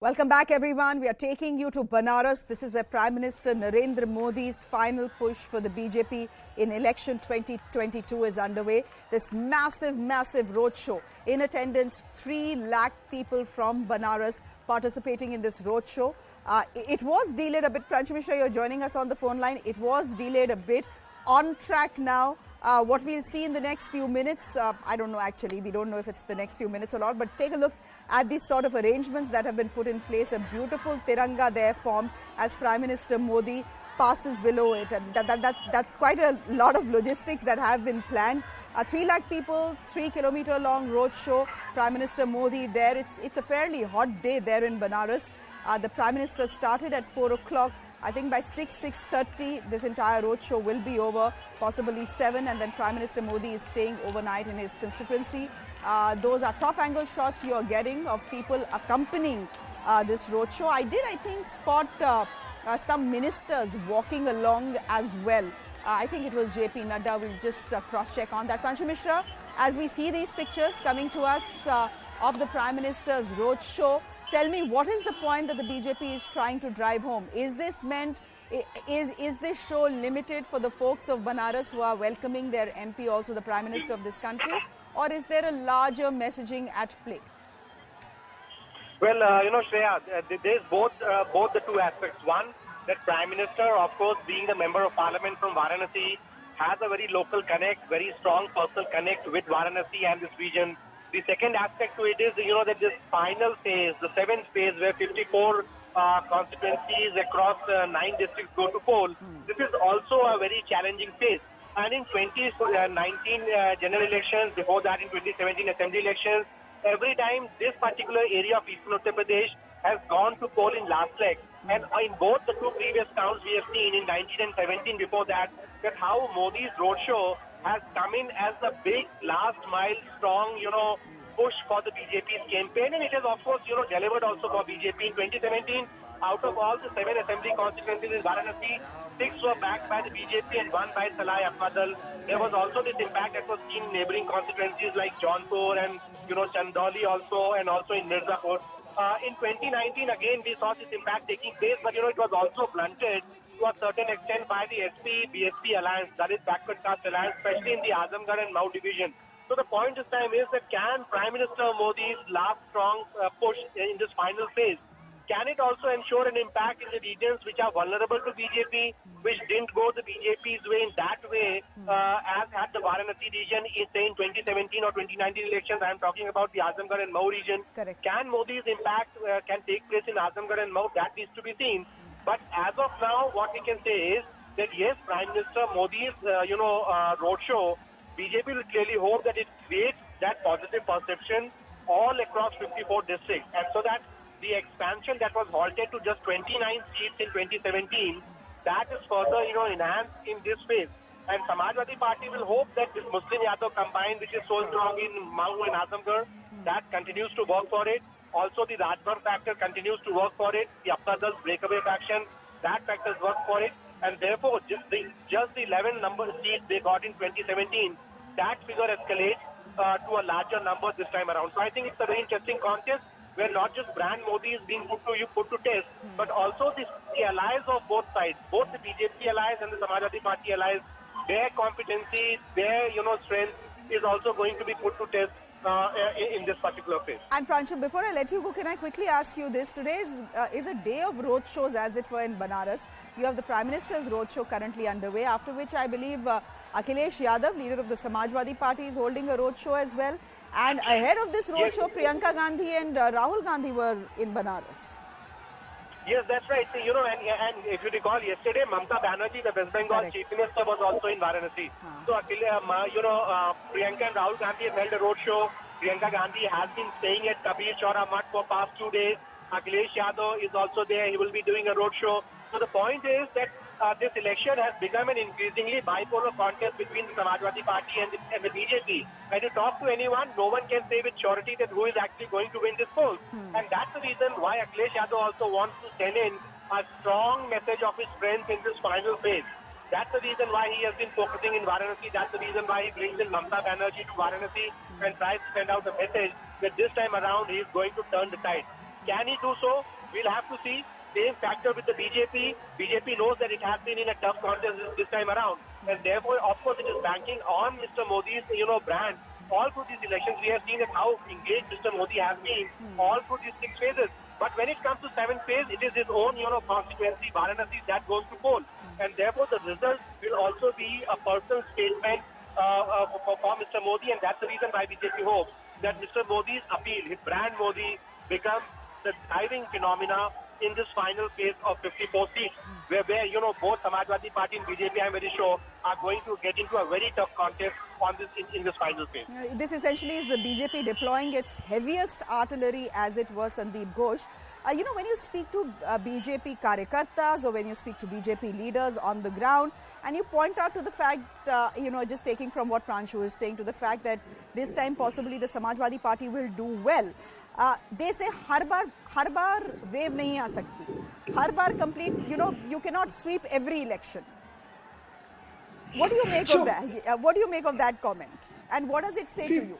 Welcome back, everyone. We are taking you to Banaras. This is where Prime Minister Narendra Modi's final push for the BJP in election 2022 is underway. This massive roadshow. In attendance, 3 lakh people from Banaras participating in this roadshow. It was delayed a bit. Pranchu Mishra, you're joining us on the phone line. It was delayed a bit. On track now. What we'll see in the next few minutes, I don't know actually, we don't know if it's the next few minutes or not, but take a look at these sort of arrangements that have been put in place. A beautiful Tiranga there formed as Prime Minister Modi passes below it, and that's quite a lot of logistics that have been planned. 3 lakh people, 3-kilometer long road show, Prime Minister Modi there. It's a fairly hot day there in Banaras. The Prime Minister started at 4 o'clock. I think by 6:30, this entire roadshow will be over, possibly 7, and then Prime Minister Modi is staying overnight in his constituency. Those are top angle shots you are getting of people accompanying this roadshow. I think, spot some ministers walking along as well. I think it was JP Nadda. We'll just cross-check on that. Pranchu Mishra, as we see these pictures coming to us of the Prime Minister's roadshow, tell me, what is the point that the BJP is trying to drive home? Is this meant, is this show limited for the folks of Banaras who are welcoming their MP, also the Prime Minister of this country? Or is there a larger messaging at play? Well, Shreya, there's both the two aspects. One, that Prime Minister, of course, being the Member of Parliament from Varanasi, has a very local connect, very strong personal connect with Varanasi and this region. The second aspect to it is, that this final phase, the 7th phase, where 54 constituencies across 9 districts go to poll, this is also a very challenging phase. And in 2019 general elections, before that in 2017 assembly elections, every time this particular area of Eastern Uttar Pradesh has gone to poll in last leg. And in both the two previous counts we have seen in 19 and 17 before that how Modi's roadshow has come in as a big last mile strong, push for the BJP's campaign, and it has of course, delivered also for BJP in 2017. Out of all the 7 assembly constituencies in Varanasi, 6 were backed by the BJP and 1 by Salai Appadal. There was also this impact that was seen in neighboring constituencies like Jaunpur and, Chandauli also, and also in Mirzapur. In 2019, again, we saw this impact taking place, but, it was also blunted to a certain extent by the SP-BSP alliance, that is backward caste alliance, especially in the Azamgarh and Mau division. So the point this time is that can Prime Minister Modi's last strong push in this final phase, can it also ensure an impact in the regions which are vulnerable to BJP, which didn't go the BJP's way in that way, as had the Varanasi region in, say, in 2017 or 2019 elections? I am talking about the Azamgarh and Mau region. Correct. Can Modi's impact can take place in Azamgarh and Mau? That needs to be seen. But as of now, what we can say is that yes, Prime Minister Modi's roadshow, BJP will clearly hope that it creates that positive perception all across 54 districts, and so that the expansion that was halted to just 29 seats in 2017, that is further, enhanced in this phase. And Samajwadi Party will hope that this Muslim Yadav combine, which is so strong in Mau and Azamgarh, that continues to work for it. Also, the Rajbhar factor continues to work for it. The Appadal's breakaway faction, that factors work for it. And therefore, just the 11 number seats they got in 2017, that figure escalates to a larger number this time around. So I think it's a very interesting contest where not just brand Modi is being put to test, but also the allies of both sides, both the BJP allies and the Samajwadi Party allies, their competency, their strength is also going to be put to test in this particular phase. And Pranchu, before I let you go, can I quickly ask you this? Today is a day of road shows, as it were, in Banaras. You have the Prime Minister's road show currently underway, after which I believe Akhilesh Yadav, leader of the Samajwadi Party, is holding a road show as well. And ahead of this road show, Priyanka Gandhi and Rahul Gandhi were in Banaras. Yes, that's right. So, and if you recall, yesterday, Mamata Banerjee, the West Bengal Chief Minister, was also in Varanasi. So, Priyanka and Rahul Gandhi have held a road show. Priyanka Gandhi has been staying at Kabir Chaura Math for past 2 days. Akhilesh Yadav is also there. He will be doing a road show. So, the point is that this election has become an increasingly bipolar contest between the Samajwadi Party and the BJP. When you talk to anyone, no one can say with surety that who is actually going to win this poll. And that's the reason why Akhilesh Yadav also wants to send in a strong message of his strength in this final phase. That's the reason why he has been focusing in Varanasi. That's the reason why he brings in Mamata Banerjee to Varanasi and tries to send out a message that this time around he is going to turn the tide. Can he do so? We'll have to see. Same factor with the BJP. BJP knows that it has been in a tough contest this time around, and therefore, of course, it is banking on Mr. Modi's, brand. All through these elections, we have seen that how engaged Mr. Modi has been all through these 6 phases. But when it comes to 7th phase, it is his own, constituency, Varanasi, that goes to poll, and therefore, the result will also be a personal statement for Mr. Modi, and that's the reason why BJP hopes that Mr. Modi's appeal, his brand Modi, becomes the driving phenomena in this final phase of 54 seats, where both Samajwadi Party and BJP, I'm very sure, are going to get into a very tough contest on this in this final phase. This essentially is the BJP deploying its heaviest artillery, as it was, Sandeep Ghosh. When you speak to BJP karyakartas or when you speak to BJP leaders on the ground, and you point out to the fact, just taking from what Pranshu is saying, to the fact that this time possibly the Samajwadi Party will do well. They say har bar wave nahi aa sakti. Har bar complete, you cannot sweep every election. What do you make of that? What do you make of that comment? And what does it say to you?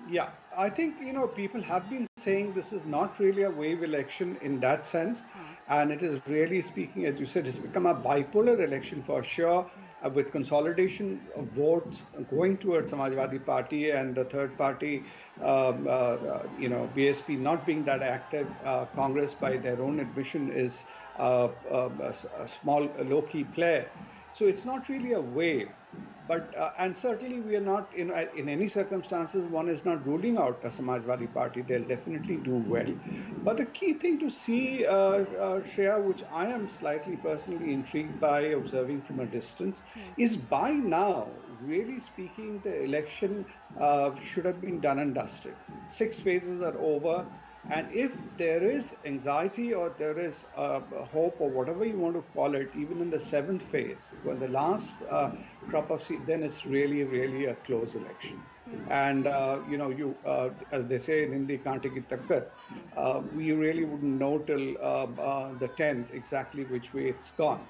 Yeah, I think, people have been saying this is not really a wave election in that sense. And it is really speaking, as you said, it's become a bipolar election for sure, with consolidation of votes going towards Samajwadi Party and the third party, BSP not being that active. Congress, by their own admission, is a small, low-key player. So it's not really a wave, but and certainly we are not in any circumstances. One is not ruling out a Samajwadi Party; they'll definitely do well. But the key thing to see, Shreya, which I am slightly personally intrigued by observing from a distance, is by now, really speaking, the election should have been done and dusted. 6 phases are over. And if there is anxiety or there is hope or whatever you want to call it, even in the 7th phase, when the last crop of seats, then it's really, really a close election. And, as they say in Hindi, Kaante ki takkar, we really wouldn't know till the 10th exactly which way it's gone.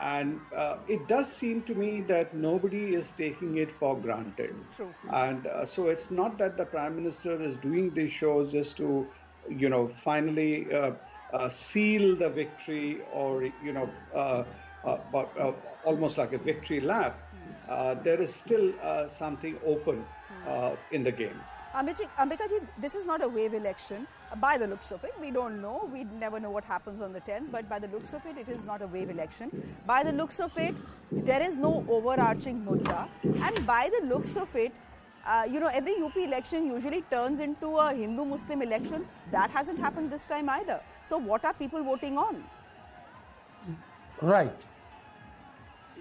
And it does seem to me that nobody is taking it for granted. True. And so it's not that the Prime Minister is doing these shows just to finally seal the victory or, almost like a victory lap. There is still something open in the game. Ambika ji, this is not a wave election. By the looks of it, we don't know. We never know what happens on the 10th. But by the looks of it, it is not a wave election. By the looks of it, there is no overarching mudda. And by the looks of it, every UP election usually turns into a Hindu-Muslim election. That hasn't happened this time either. So what are people voting on? Right.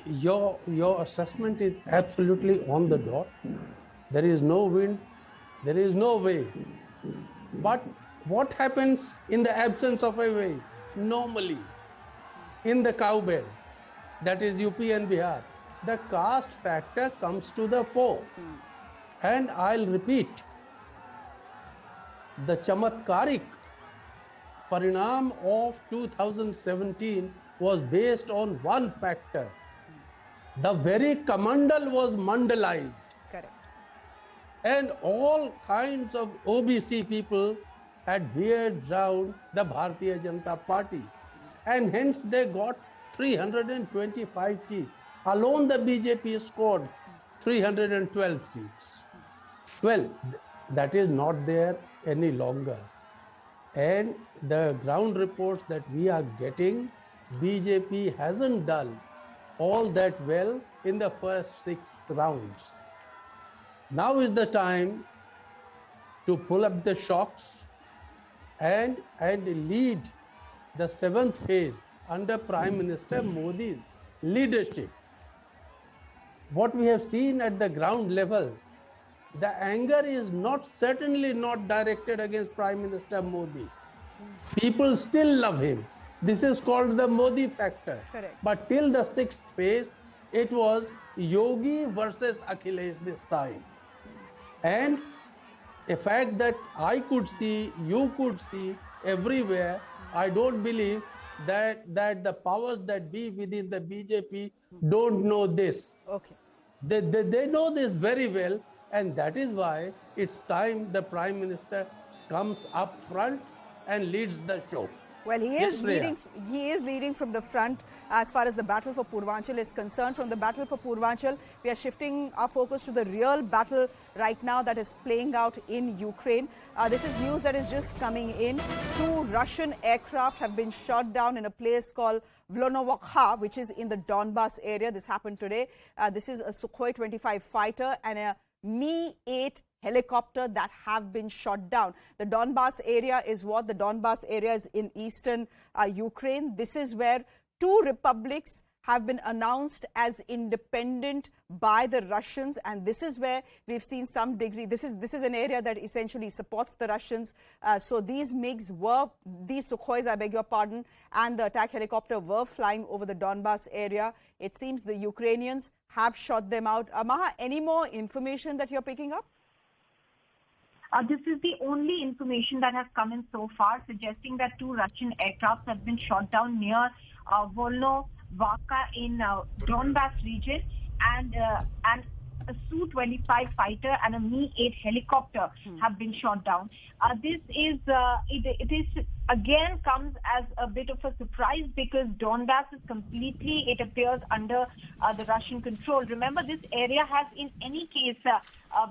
Your assessment is absolutely on the dot. There is no wind, there is no wave. But what happens in the absence of a wave? Normally, in the cowbell, that is UP and Bihar, the caste factor comes to the fore. And I'll repeat, the chamatkarik parinam of 2017 was based on one factor. The very Kamandal was mandalized. Correct. And all kinds of OBC people had veered round the Bharatiya Janata Party. And hence they got 325 seats. Alone the BJP scored 312 seats. Well, that is not there any longer. And the ground reports that we are getting, BJP hasn't done all that well in the first 6 rounds. Now is the time to pull up the shocks and lead the 7th phase under Prime Minister Modi's leadership. What we have seen at the ground level, the anger is certainly not directed against Prime Minister Modi. People still love him. This is called the Modi factor. Correct. But till the 6th phase, it was Yogi versus Akhilesh this time. And a fact that I could see, you could see everywhere, I don't believe that the powers that be within the BJP don't know this. Okay. They know this very well, and that is why it's time the Prime Minister comes up front and leads the show. Well, he Yes, is Shreya. leading. He is leading from the front as far as the battle for Purvanchal is concerned. From the battle for Purvanchal, we are shifting our focus to the real battle right now that is playing out in Ukraine. This is news that is just coming in. 2 Russian aircraft have been shot down in a place called Vlonovakha, which is in the Donbas area. This happened today. This is a Sukhoi 25 fighter and a Mi-8 helicopter that have been shot down. The Donbas area is what? The Donbas area is in eastern Ukraine. This is where 2 republics have been announced as independent by the Russians, and this is where we've seen some degree. This is an area that essentially supports the Russians. So these Sukhois, I beg your pardon, and the attack helicopter were flying over the Donbas area. It seems the Ukrainians have shot them out. Maha, any more information that you're picking up? This is the only information that has come in so far, suggesting that 2 Russian aircrafts have been shot down near Volnovakha in Donbas region, and a Su-25 fighter and a Mi-8 helicopter have been shot down. This is it is again comes as a bit of a surprise because Donbas is completely, it appears, under the Russian control. Remember, this area has in any case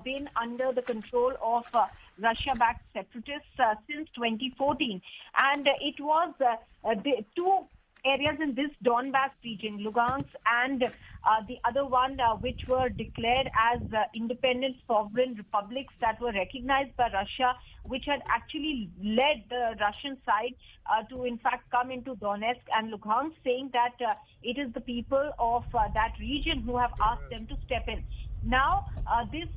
been under the control of Russia-backed separatists since 2014, and it was the 2 areas in this Donbas region, Lugansk and the other one, which were declared as independent sovereign republics that were recognized by Russia, which had actually led the Russian side to in fact come into Donetsk and Lugansk, saying that it is the people of that region who have asked them to step in. Now, this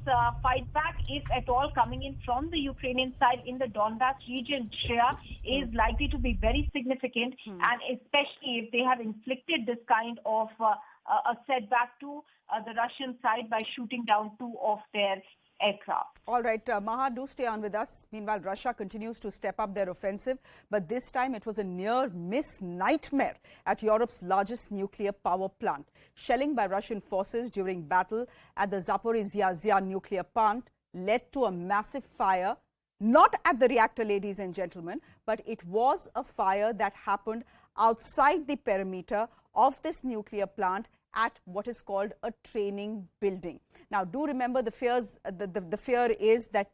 fight back, if at all coming in from the Ukrainian side in the Donbas region, Shreya, is likely to be very significant, and especially if they have inflicted this kind of a setback to the Russian side by shooting down 2 of their aircraft. All right, Maha, do stay on with us. Meanwhile, Russia continues to step up their offensive, but this time it was a near-miss nightmare at Europe's largest nuclear power plant. Shelling by Russian forces during battle at the Zaporizhzhia nuclear plant led to a massive fire, not at the reactor, ladies and gentlemen, but it was a fire that happened outside the perimeter of this nuclear plant at what is called a training building. Now, do remember the fears. The fear is that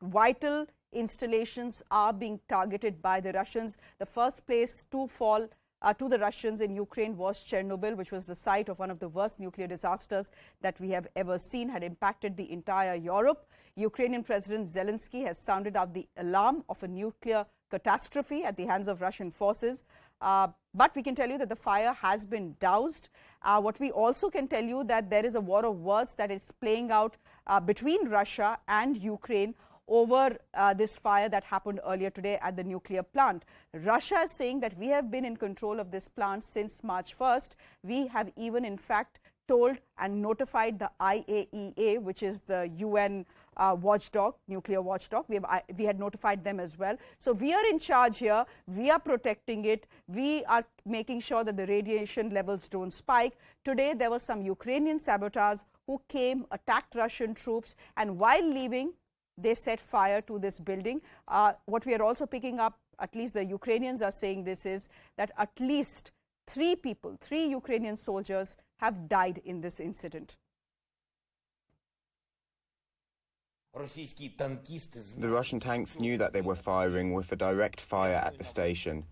vital installations are being targeted by the Russians. The first place to fall to the Russians in Ukraine was Chernobyl, which was the site of one of the worst nuclear disasters that we have ever seen, had impacted the entire Europe. Ukrainian President Zelensky has sounded out the alarm of a nuclear catastrophe at the hands of Russian forces. But we can tell you that the fire has been doused. What we also can tell you that there is a war of words that is playing out between Russia and Ukraine over this fire that happened earlier today at the nuclear plant. Russia is saying that we have been in control of this plant since March 1st. We have even, in fact, told and notified the IAEA, which is the UN watchdog, nuclear watchdog. We had notified them as well. So we are in charge here. We are protecting it. We are making sure that the radiation levels don't spike. Today, there were some Ukrainian saboteurs who came, attacked Russian troops, and while leaving, they set fire to this building. What we are also picking up, at least the Ukrainians are saying this, is that at least 3 people, 3 Ukrainian soldiers have died in this incident. The Russian tanks knew that they were firing with a direct fire at the station.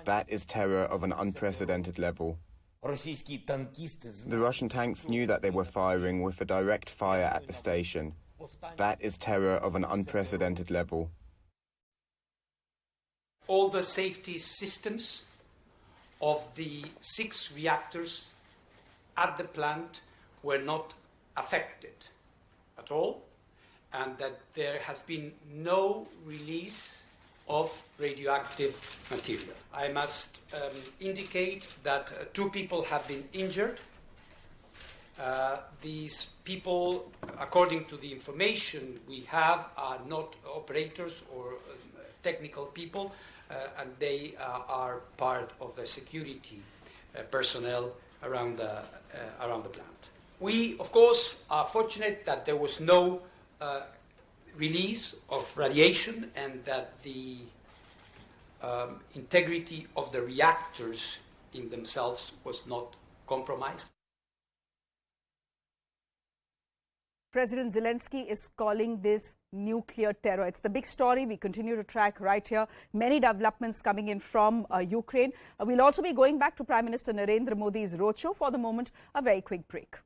That is terror of an unprecedented level. The Russian tanks knew that they were firing with a direct fire at the station. That is terror of an unprecedented level. All the safety systems of the 6 reactors at the plant were not affected at all, and that there has been no release of radioactive material. I must indicate that 2 people have been injured. These people, according to the information we have, are not operators or technical people, and they are part of the security personnel around the plant. We, of course, are fortunate that there was no release of radiation and that the integrity of the reactors in themselves was not compromised. President Zelensky is calling this nuclear terror. It's the big story we continue to track right here. Many developments coming in from Ukraine. We'll also be going back to Prime Minister Narendra Modi's roadshow. For the moment, a very quick break.